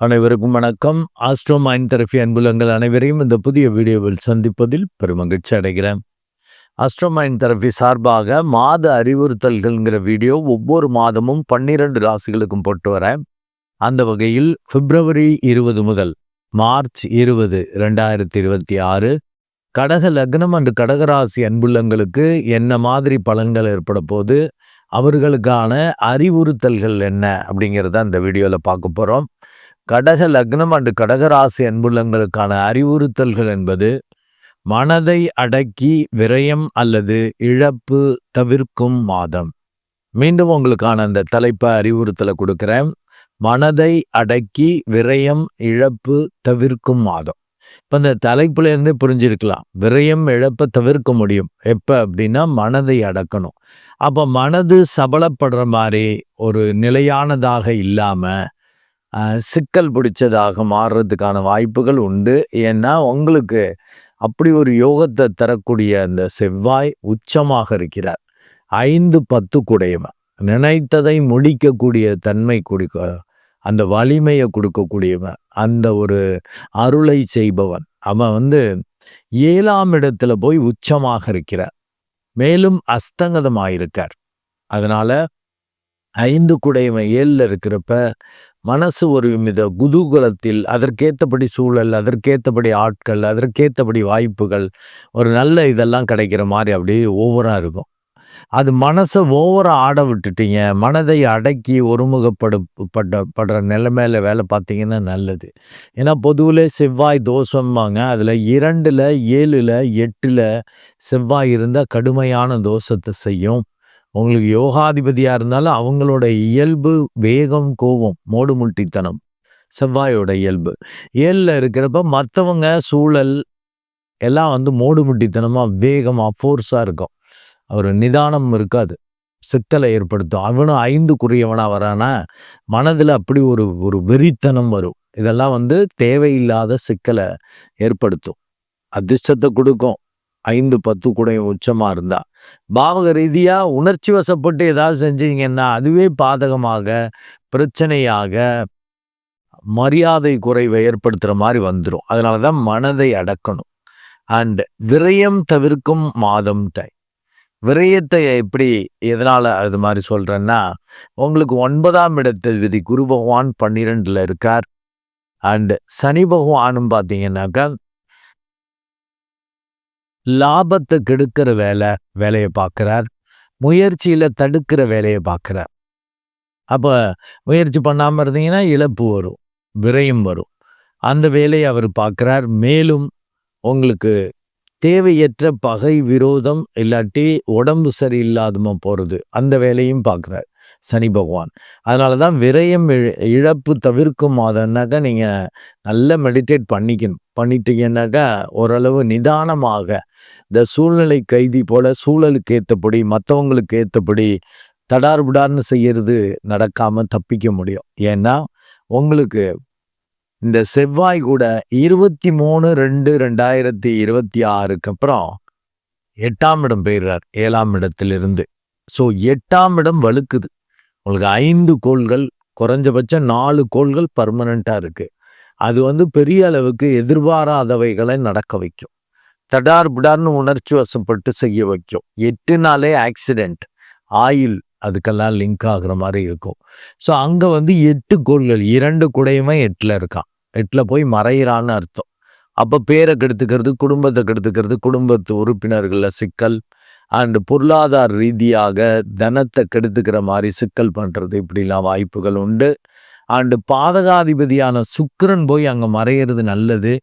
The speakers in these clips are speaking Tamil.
அனைவருக்கும் வணக்கம். ஆஸ்ட்ரோ மைண்ட் தெரபி அன்புலங்கள் அனைவரையும் இந்த புதிய வீடியோவில் சந்திப்பதில் பெருமகிழ்ச்சி அடைகிறேன். ஆஸ்ட்ரோ மைண்ட் தெரபி சார்பாக மாத அறிவுறுத்தல்கள்ங்கிற வீடியோ ஒவ்வொரு மாதமும் 12 ராசிகளுக்கும் போட்டு வரேன். அந்த வகையில் பிப்ரவரி 20 முதல் மார்ச் 20, 2026 கடக லக்னம் அன்று கடகராசி அன்புள்ளங்களுக்கு என்ன மாதிரி பலன்கள் ஏற்பட போது, அவர்களுக்கான அறிவுறுத்தல்கள் என்ன அப்படிங்கிறத அந்த வீடியோவில் பார்க்க போகிறோம். கடக லக்னம் அண்டு கடகராசி அன்புள்ளங்களுக்கான அறிவுறுத்தல்கள் என்பது மனதை அடக்கி விரயம் அல்லது இழப்பு தவிர்க்கும் மாதம். மீண்டும் உங்களுக்கான அந்த தலைப்பை அறிவுறுத்தலை கொடுக்கிறேன். மனதை அடக்கி விரயம் இழப்பு தவிர்க்கும் மாதம். இப்போ இந்த தலைப்புல இருந்தே புரிஞ்சிருக்கலாம், விரயம் இழப்பை தவிர்க்க முடியும் எப்போ அப்படின்னா மனதை அடக்கணும். அப்போ மனது சபலப்படுற மாதிரி ஒரு நிலையானதாக இல்லாமல் சிக்கல் பிடிச்சதாக மாறுறதுக்கான வாய்ப்புகள் உண்டு. ஏன்னா உங்களுக்கு அப்படி ஒரு யோகத்தை தரக்கூடிய அந்த செவ்வாய் உச்சமாக இருக்கிறார். 5-10 கூடையவன், நினைத்ததை முடிக்கக்கூடிய தன்மை கொடுக்க, அந்த வலிமையை கொடுக்கக்கூடியவன், அந்த ஒரு அருளை செய்பவன். அவன் 7ஆம் இடத்துல போய் உச்சமாக இருக்கிறார், மேலும் அஸ்தங்கதமாயிருக்கார். அதனால 5 கூடையவன் 7ல் இருக்கிறப்ப மனசு ஒரு வித குதூகலத்தில், அதற்கேற்றபடி சூழல், அதற்கேற்றபடி ஆட்கள், அதற்கேற்றபடி வாய்ப்புகள், ஒரு நல்ல இதெல்லாம் கிடைக்கிற மாதிரி அப்படியே ஓவராக இருக்கும். அது மனசை ஓவராக ஆட விட்டுட்டீங்க, மனதை அடக்கி ஒருமுகப்படுற நிலைமையில வேலை பார்த்தீங்கன்னா நல்லது. ஏன்னா பொதுவிலே செவ்வாய் தோஷம்பாங்க. அதில் 2ல் 7ல் 8ல் செவ்வாய் இருந்தால் கடுமையான தோஷத்தை செய்யும். உங்களுக்கு யோகாதிபதியாக இருந்தாலும் அவங்களோட இயல்பு வேகம், கோபம், மோடுமுட்டித்தனம் செவ்வாயோட இயல்பு. 7ல் இருக்கிறப்ப மற்றவங்க சூழல் எல்லாம் மோடுமுட்டித்தனமாக வேகமாக ஃபோர்ஸாக இருக்கும். ஒரு நிதானம் இருக்காது, சிக்கலை ஏற்படுத்தும். அவனும் 5க்குரியவனாக வரானா மனதில் அப்படி ஒரு ஒரு வெறித்தனம் வரும். இதெல்லாம் தேவையில்லாத சிக்கலை ஏற்படுத்தும். அதிர்ஷ்டத்தை கொடுக்கும் 5-10 கூட உச்சமாக இருந்தா. பாவக ரீதியாக உணர்ச்சி வசப்பட்டு ஏதாவது செஞ்சீங்கன்னா அதுவே பாதகமாக, பிரச்சனையாக, மரியாதை குறைவை ஏற்படுத்துகிற மாதிரி வந்துடும். அதனால தான் மனதை அடக்கணும். அண்ட் விரயம் தவிர்க்கும் மாதம் டைம். விரயத்தை எப்படி எதனால் அது மாதிரி சொல்கிறேன்னா, உங்களுக்கு 9ஆம் இடத்தில் குரு பகவான் 12ல் இருக்கார். அண்ட் சனி பகவானும் பார்த்தீங்கன்னாக்கா லாபத்தை கெடுக்கிற வேலையை பார்க்குறார், முயற்சியில் தடுக்கிற வேலையை பார்க்குறார். அப்போ முயற்சி பண்ணாமல் இருந்தீங்கன்னா இழப்பு வரும், விரயம் வரும். அந்த வேலையை அவர் பார்க்குறார். மேலும் உங்களுக்கு தேவையற்ற பகை, விரோதம், இல்லாட்டி உடம்பு சரியில்லாதமோ போகிறது, அந்த வேலையும் பார்க்குறார் சனி பகவான். அதனால தான் விரயம் இழப்பு தவிர்க்கும் மாதம்னாக்கா நீங்கள் நல்லா மெடிடேட் பண்ணிட்டீங்கன்னாக்கா ஓரளவு நிதானமாக இந்த சூழ்நிலை கைதி போல சூழலுக்கு ஏற்றபடி, மற்றவங்களுக்கு ஏற்றபடி தடார்புடார்னு செய்யறது நடக்காமல் தப்பிக்க முடியும். ஏன்னா உங்களுக்கு இந்த செவ்வாய் கூட 23/2/2026 அப்புறம் 8ஆம் இடம் போயிடுறார், 7ஆம் இடத்திலிருந்து. ஸோ 8ஆம் இடம் வலுக்குது. உங்களுக்கு 5 கோள்கள், குறைஞ்சபட்சம் 4 கோள்கள் பர்மனண்ட்டாக இருக்குது. அது பெரிய அளவுக்கு எதிர்பாராதவைகளை நடக்க வைக்கும், தடார் புடார்னு உணர்ச்சி வசப்பட்டு செய்ய வைக்கும். 8னாலே ஆக்சிடெண்ட், ஆயில், அதுக்கெல்லாம் லிங்க் ஆகுற மாதிரி இருக்கும். ஸோ அங்கே 8 கோள்கள், 2 கூடையுமே 8ல் இருக்கான். 8ல் போய் மறையிறான்னு அர்த்தம். அப்போ பேரை கெடுத்துக்கிறது, குடும்பத்தை கெடுத்துக்கிறது, குடும்பத்து உறுப்பினர்களில் சிக்கல், அண்டு பொருளாதார ரீதியாக தனத்தை கெடுத்துக்கிற மாதிரி சிக்கல் பண்ணுறது, இப்படிலாம் வாய்ப்புகள் உண்டு. அண்டு பாதகாதிபதியான சுக்கிரன் போய் அங்கே மறையிறது நல்லது.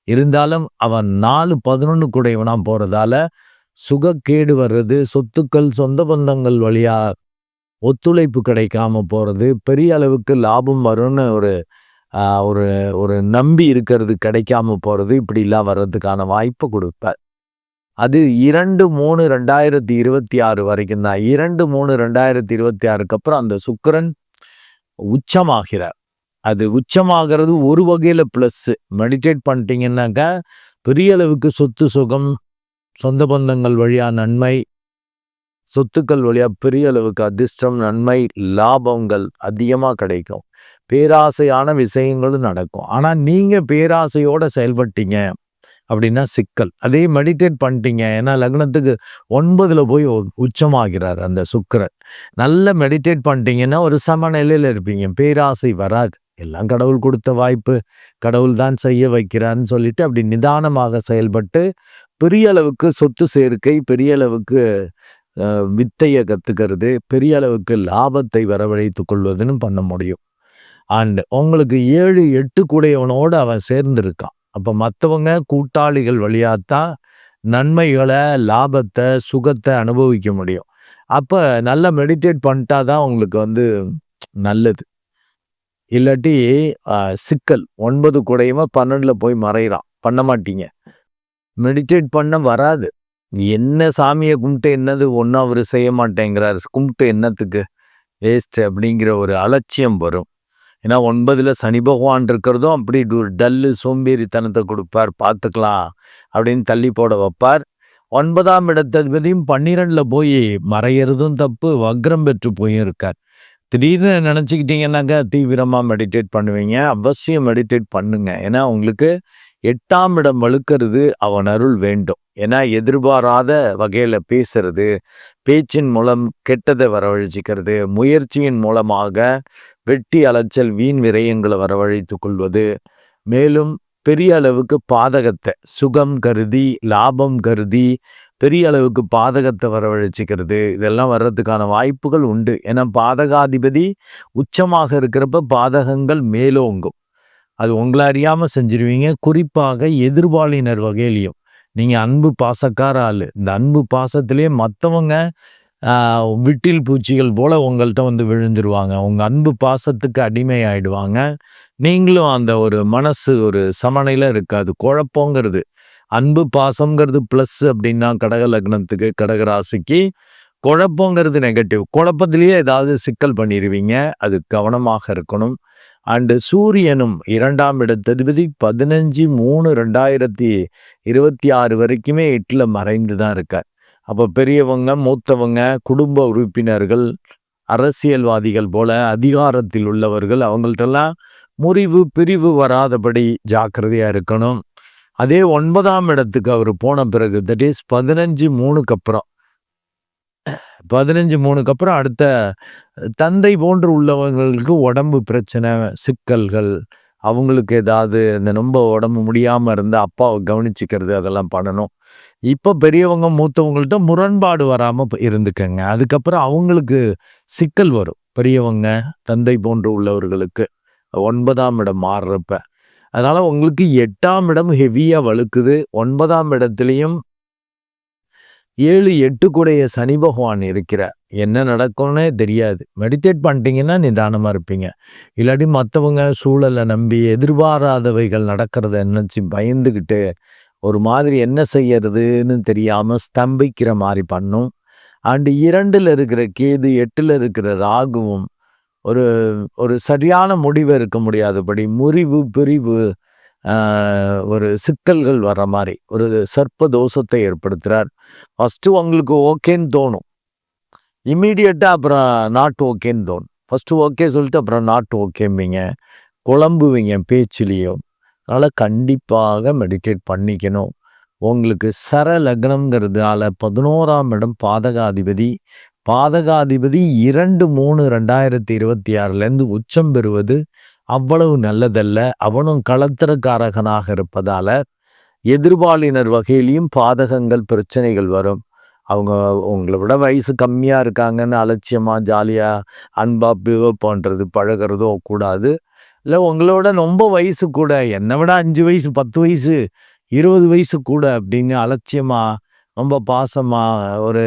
இருந்தாலும் அவன் 4-11 கூடையவனாக போகிறதால சுகக்கேடு வர்றது, சொத்துக்கள், சொந்த பந்தங்கள் வழியாக ஒத்துழைப்பு கிடைக்காம போகிறது, பெரிய அளவுக்கு லாபம் வரும்னு ஒரு ஒரு ஒரு நம்பி இருக்கிறது கிடைக்காம போகிறது, இப்படிலாம் வர்றதுக்கான வாய்ப்பு கொடுப்பார். அது 2-3/2026 வரைக்கும் தான். 2-3/2026 அப்புறம் அந்த சுக்கிரன் உச்சமாகிறார். அது உச்சமாகிறது ஒரு வகையில் ப்ளஸ்ஸு. மெடிடேட் பண்ணிட்டீங்கன்னாக்கா பெரிய அளவுக்கு சொத்து சுகம், சொந்த பந்தங்கள் வழியாக நன்மை, சொத்துக்கள் வழியா பெரிய அளவுக்கு அதிர்ஷ்டம், நன்மை, லாபங்கள் அதிகமா கிடைக்கும். பேராசையான விஷயங்களும் நடக்கும். ஆனா நீங்க பேராசையோட செயல்பட்டீங்க அப்படின்னா சிக்கல். அதே மெடிடேட் பண்ணிட்டீங்க. ஏன்னா லக்னத்துக்கு 9ல போய் உச்சமாகிறார் அந்த சுக்கிரன். நல்ல மெடிடேட் பண்ணிட்டீங்கன்னா ஒரு சமநிலையில இருப்பீங்க. பேராசை வராது. எல்லாம் கடவுள் கொடுத்த வாய்ப்பு. கடவுள் தான் செய்ய வைக்கிறான்னு சொல்லிட்டு அப்படி நிதானமாக செயல்பட்டு பெரிய அளவுக்கு சொத்து சேர்க்கை, பெரிய அளவுக்கு வித்தையை கத்துக்கிறது, பெரிய அளவுக்கு லாபத்தை வரவழைத்துக் கொள்வதுன்னு பண்ண முடியும். அண்ட் உங்களுக்கு 7, 8 கூடையவனோடு அவன் சேர்ந்திருக்கான். அப்ப மற்றவங்க கூட்டாளிகள் வழியாத்தான் நன்மைகளை, லாபத்தை, சுகத்தை அனுபவிக்க முடியும். அப்ப நல்லா மெடிடேட் பண்ணிட்டா தான் உங்களுக்கு நல்லது. இல்லாட்டி சிக்கல். 9 கூடையவன் 12ல போய் மறைகிறான். பண்ண மாட்டீங்க. மெடிடேட் பண்ண வராது. என்ன சாமியை கும்பிட்டு என்னது ஒன்றும் அவர் செய்ய மாட்டேங்கிறார், கும்பிட்டு என்னத்துக்கு வேஸ்ட் அப்படிங்கிற ஒரு அலட்சியம் வரும். ஏன்னா 9ல் சனி பகவான் இருக்கிறதும் அப்படி ஒரு டல்லு சோம்பேறித்தனத்தை கொடுப்பார். பார்த்துக்கலாம் அப்படின்னு தள்ளி போட வைப்பார். 9ஆம் இடத்ததிபதியும் 12ல் போய் மறையிறதும் தப்பு, வக்ரம் பெற்று போயும் இருக்கார். திடீர்னு நினச்சிக்கிட்டீங்கன்னாக்கா தீவிரமாக மெடிடேட் பண்ணுவீங்க. அவசியம் மெடிடேட் பண்ணுங்க. ஏன்னா உங்களுக்கு 8ஆம் இடம் வலுக்கிறது அவன் அருள் வேண்டும். ஏன்னா எதிர்பாராத வகையில் பேசுறது, பேச்சின் மூலம் கெட்டதை வரவழைச்சிக்கிறது, முயற்சியின் மூலமாக வெட்டி அலைச்சல் வீண் விரயங்களை வரவழைத்து கொள்வது, மேலும் பெரிய அளவுக்கு பாதகத்தை சுகம் கருதி, லாபம் கருதி பெரிய அளவுக்கு பாதகத்தை வரவழைச்சிக்கிறது, இதெல்லாம் வர்றதுக்கான வாய்ப்புகள் உண்டு. ஏன்னா பாதகாதிபதி உச்சமாக இருக்கிறப்ப பாதகங்கள் மேலோங்கும். அது உங்களை அறியாமல் செஞ்சிருவீங்க. குறிப்பாக எதிர்பாலினர் வகையிலையும் நீங்கள் அன்பு பாசக்கார ஆள். இந்த அன்பு பாசத்திலே மற்றவங்க விட்டில் பூச்சிகள் போல உங்கள்கிட்ட விழுந்துருவாங்க. உங்கள் அன்பு பாசத்துக்கு அடிமை ஆயிடுவாங்க. நீங்களும் அந்த ஒரு மனசு ஒரு சமநிலை இருக்காது. குழப்பங்கிறது அன்பு பாசம்ங்கிறது ப்ளஸ் அப்படின்னா கடக லக்னத்துக்கு, கடகராசிக்கு குழப்பங்கிறது நெகட்டிவ். குழப்பத்திலேயே ஏதாவது சிக்கல் பண்ணிடுவீங்க. அது கவனமாக இருக்கணும். அண்டு சூரியனும் 2ஆம் இடத்ததிபதி 15/3/2026 வரைக்குமே 8ல் மறைந்து தான் இருக்கார். அப்போ பெரியவங்க, மூத்தவங்க, குடும்ப உறுப்பினர்கள், அரசியல்வாதிகள் போல அதிகாரத்தில் உள்ளவர்கள் அவங்கள்ட்டெல்லாம் முறிவு பிரிவு வராதபடி ஜாக்கிரதையாக இருக்கணும். அதே 9ஆம் இடத்துக்கு அவர் போன பிறகு தட் இஸ் 15/3க்கு அப்புறம் 15/3க்கு அப்புறம் அடுத்த தந்தை போன்று உள்ளவங்களுக்கு உடம்பு பிரச்சனை, சிக்கல்கள், அவங்களுக்கு ஏதாவது இந்த ரொம்ப உடம்பு முடியாமல் இருந்தால் அப்பாவை கவனிச்சிக்கிறது அதெல்லாம் பண்ணணும். இப்போ பெரியவங்க மூத்தவங்கள்ட்ட முரண்பாடு வராமல் இருந்துக்கங்க. அதுக்கப்புறம் அவங்களுக்கு சிக்கல் வரும். பெரியவங்க தந்தை போன்று உள்ளவர்களுக்கு 9ஆம் இடம் மாறுறப்ப. அதனால் உங்களுக்கு 8ஆம் இடம் ஹெவியாக வலுக்குது. 9ஆம் இடத்துலையும் 7, 8 கூடைய சனி பகவான் இருக்கிறார். என்ன நடக்கும்னே தெரியாது. மெடிடேட் பண்ணிட்டீங்கன்னா நிதானமாக இருப்பீங்க. இல்லாட்டி மற்றவங்க சூழலை நம்பி எதிர்பாராதவைகள் நடக்கிறத நினச்சி பயந்துக்கிட்டு ஒரு மாதிரி என்ன செய்யறதுன்னு தெரியாமல் ஸ்தம்பிக்கிற மாதிரி பண்ணும். அண்டு 2ல் இருக்கிற கேது, 8ல் இருக்கிற ராகுவும் ஒரு ஒரு சரியான முடிவு இருக்க முடியாதபடி முறிவு பிரிவு ஒரு சிக்கல்கள் வர்ற மாதிரி ஒரு சர்ப்ப தோஷத்தை ஏற்படுத்துகிறார். ஃபஸ்ட்டு உங்களுக்கு ஓகேன்னு தோணும், இம்மீடியட்டாக அப்புறம் நாட் ஓகேன்னு தோணும். ஃபஸ்ட்டு ஓகே சொல்லிட்டு அப்புறம் நாட் ஓகேம்பிங்க, குழம்புவீங்க பேச்சிலையும். அதனால் கண்டிப்பாக மெடிடேட் பண்ணிக்கணும். உங்களுக்கு சர லக்னம்ங்கிறதுனால 11ஆம் இடம் பாதகாதிபதி. பாதகாதிபதி 2/3/2026 உச்சம் பெறுவது அவ்வளவு நல்லதல்ல. அவனும் களத்திரக்காரகனாக இருப்பதால எதிர்பாலினர் வகையிலையும் பாதகங்கள் பிரச்சனைகள் வரும். அவங்க உங்களை விட வயசு கம்மியாக இருக்காங்கன்னு அலட்சியமாக ஜாலியாக அன்பாக பிஹேவ் பண்ணுறது பழகிறதோ கூடாது. இல்லை உங்களோட ரொம்ப வயசு கூட, என்னை விட 5 வயசு 10 வயசு 20 வயசு கூட அப்படின்னு அலட்சியமாக ரொம்ப பாசமாக ஒரு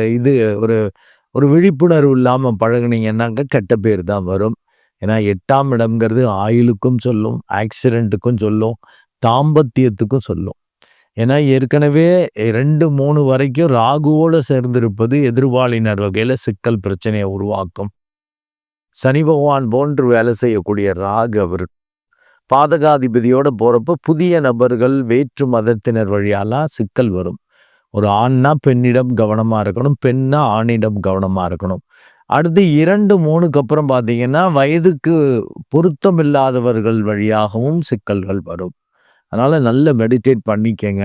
ஒரு விழிப்புணர்வு இல்லாமல் பழகுனீங்கன்னாக்க கெட்ட பேர் தான் வரும். ஏன்னா 8ஆம் இடம்ங்கிறது ஆயுளுக்கும் சொல்லும், ஆக்சிடெண்ட்டுக்கும் சொல்லும், தாம்பத்தியத்துக்கும் சொல்லும். ஏன்னா ஏற்கனவே 2, 3 வரைக்கும் ராகுவோடு சேர்ந்திருப்பது எதிர்பாலினர் வகையில் சிக்கல் பிரச்சனையை உருவாக்கும். சனி பகவான் போன்று வேலை செய்யக்கூடிய ராகு அவர் பாதகாதிபதியோடு போகிறப்ப புதிய நபர்கள் வேற்று மதத்தினர் வழியாலாம் சிக்கல் வரும். ஒரு ஆண்னா பெண்ணிடம் கவனமா இருக்கணும். பெண்ணா ஆணிடம் கவனமா இருக்கணும். அடுத்து 2, 3க்கு அப்புறம் பார்த்தீங்கன்னா, வயதுக்கு பொருத்தமில்லாதவர்கள் வழியாகவும் சிக்கல்கள் வரும். அதனால நல்ல மெடிடேட் பண்ணிக்கங்க.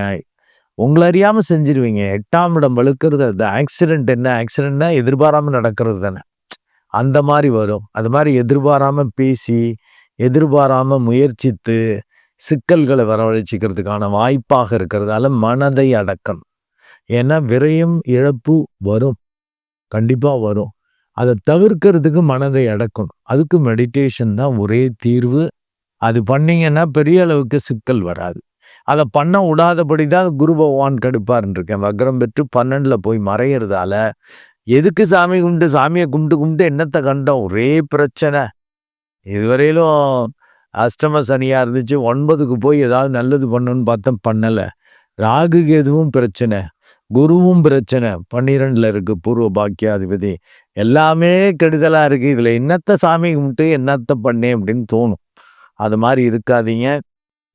உங்கள அறியாம செஞ்சுருவீங்க. 8ஆம் இடம் வலுக்கிறது அது ஆக்சிடென்ட் என்ன? ஆக்சிடென்ட்னா எதிர்பாராம நடக்கிறது தானே! அந்த மாரி வரும். அது மாரி எதிர்பாராம பேசி, எதிர்பாராம முயற்சித்து, சிக்கல்கள வரவழைச்சுக்கிறதுக்கான வாய்ப்பாக இருக்கிறதால மனதை அடக்கணும். ஏன்னா விரயம், இழப்பு வரும். கண்டிப்பா வரும். அத தவிர்க்கிறதுக்கு மனதை அடக்கணும். அதுக்கு மெடிடேஷன் தான் ஒரே தீர்வு. அது பண்ணீங்கன்னா பெரிய அளவுக்கு சிக்கல் வராது. அத பண்ண உடாதபடி தான் குரு பகவான் கெடுப்பார்ன்னு இருக்கேன். வக்ரம் பெற்று 12ல போய் மறையறதால, எதுக்கு சாமி கும்பிட்டு சாமிய கும்பிட்டு கும்பிட்டு என்னத்த கண்டோம்? ஒரே பிரச்சனை. இதுவரையிலும் அஷ்டம சனியா இருந்துச்சு. 9க்கு போய் ஏதாவது நல்லது பண்ணணும்னு பார்த்தேன் பண்ணல. ராகு கேதுவும் பிரச்சனை. குருவும் பிரச்சனை. 12ல இருக்கு பூர்வ பாக்கியாதிபதி. எல்லாமே கெடுதலா இருக்கு. இதுல என்னத்த சாமி கும்பிட்டு என்னத்த பண்ணேன் அப்படின்னு தோணும். அது மாரி இருக்காதீங்க.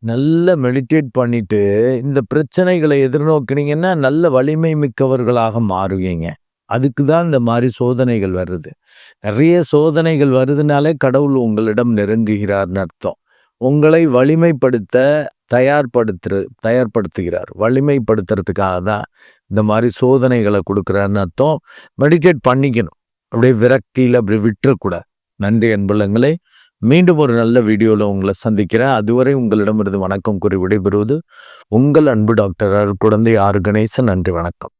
நல்ல மெடிடேட் பண்ணிட்டு, இந்த பிரச்சனைகளை எதிர்நோக்கினீங்கன்னா, நல்ல வலிமை மிக்கவர்களாக மாறுவீங்க. அதுக்கு தான் இந்த மாரி சோதனைகள் வருது. நெறைய சோதனைகள் வருதுனாலே கடவுள் உங்களிடம் நெருங்குகிறார்ன்னு அர்த்தம். உங்களை வலிமைப்படுத்த தயார்படுத்துகிறார். வலிமைப்படுத்துறதுக்காக தான் இந்த மாரி சோதனைகள குடுக்குறார்ன்னு அர்த்தம். மெடிடேட் பண்ணிக்கணும். அப்படியே விரக்தியில அப்படி விட்டுறக்கூடாது. நன்றி அன்புள்ளங்களே! மீண்டும் ஒரு நல்ல வீடியோல உங்கள சந்திக்கிறேன். அதுவரை உங்களிடமிருந்து வணக்கம் கூறி விடைபெறுவது உங்கள் அன்பு டாக்டர் அருட்குழந்தை ஆர். கணேசன். நன்றி, வணக்கம்.